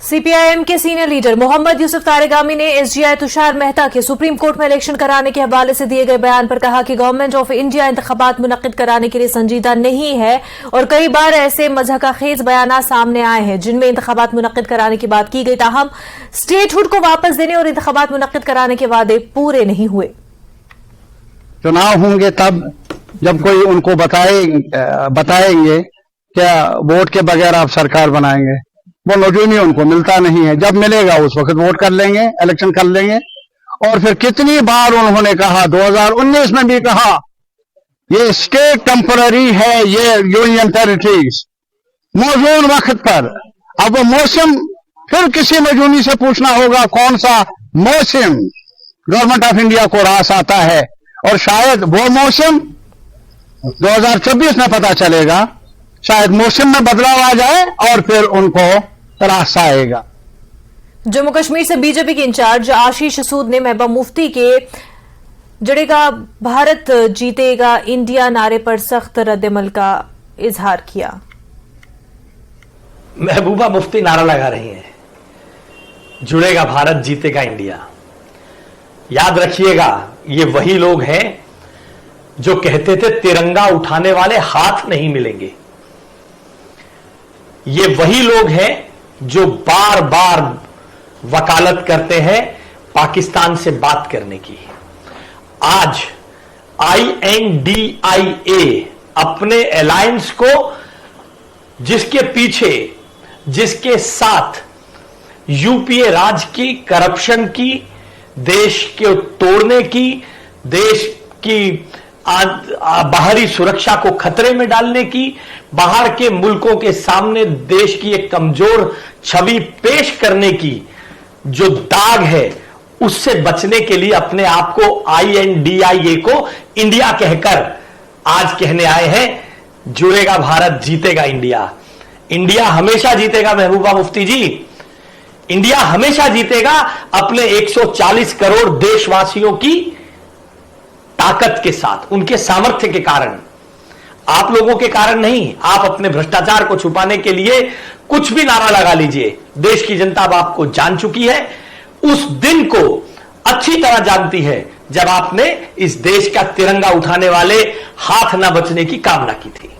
CPIM के senior leader Mohammad Yusuf Tarigami ने SGI Tushar Mehta के सुप्रीम कोर्ट में इलेक्शन कराने के हवाले से दिए गए बयान पर कहा कि गवर्नमेंट ऑफ इंडिया इंतखाबात मुनक्किद कराने के लिए संजीदा नहीं है और कई बार ऐसे मज़हक़ाखेज़ बयान सामने आए हैं जिनमें इंतखाबात मुनक्किद कराने की बात की गई, ताहम स्टेटहुड को वापस देने और इंतखाबात मुनक्किद कराने के वादे पूरे नहीं हुए। चुनाव होंगे तब जब कोई उनको बताएंगे क्या वोट के बगैर आप सरकार बनाएंगे, वो नजूमी उनको मिलता नहीं है। जब मिलेगा उस वक्त वोट कर लेंगे, इलेक्शन कर लेंगे। और फिर कितनी बार उन्होंने कहा, 2019 में भी कहा, ये स्टेट टेम्पररी है, ये यूनियन टेरिटरीज, मौजूद वक्त पर। अब वो मौसम फिर किसी नजूमी से पूछना होगा कौन सा मौसम गवर्नमेंट ऑफ इंडिया को रास आता है, और शायद वो मौसम 2024 में पता चलेगा। शायद मौसम में बदलाव आ जाए और फिर उनको रास्ता आएगा। जम्मू कश्मीर से बीजेपी के इंचार्ज आशीष सूद ने महबूबा मुफ्ती के जड़ेगा भारत जीतेगा इंडिया नारे पर सख्त रद्दमल का इजहार किया। महबूबा मुफ्ती नारा लगा रही हैं, जुड़ेगा भारत जीतेगा इंडिया। याद रखिएगा, ये वही लोग हैं जो कहते थे तिरंगा उठाने वाले हाथ नहीं मिलेंगे। ये वही लोग हैं जो बार बार वकालत करते हैं पाकिस्तान से बात करने की। आज INDIA अपने अलायंस को, जिसके पीछे, जिसके साथ यूपीए राज की करप्शन की, देश के तोड़ने की, देश की बाहरी सुरक्षा को खतरे में डालने की, बाहर के मुल्कों के सामने देश की एक कमजोर छवि पेश करने की जो दाग है, उससे बचने के लिए अपने आप को INDIA को इंडिया कहकर आज कहने आए हैं, जुड़ेगा भारत जीतेगा इंडिया। इंडिया हमेशा जीतेगा महबूबा मुफ्ती जी, इंडिया हमेशा जीतेगा अपने 140 करोड़ देशवासियों की ताकत के साथ, उनके सामर्थ्य के कारण, आप लोगों के कारण नहीं। आप अपने भ्रष्टाचार को छुपाने के लिए कुछ भी नारा लगा लीजिए, देश की जनता अब आपको जान चुकी है, उस दिन को अच्छी तरह जानती है जब आपने इस देश का तिरंगा उठाने वाले हाथ न बचने की कामना की थी।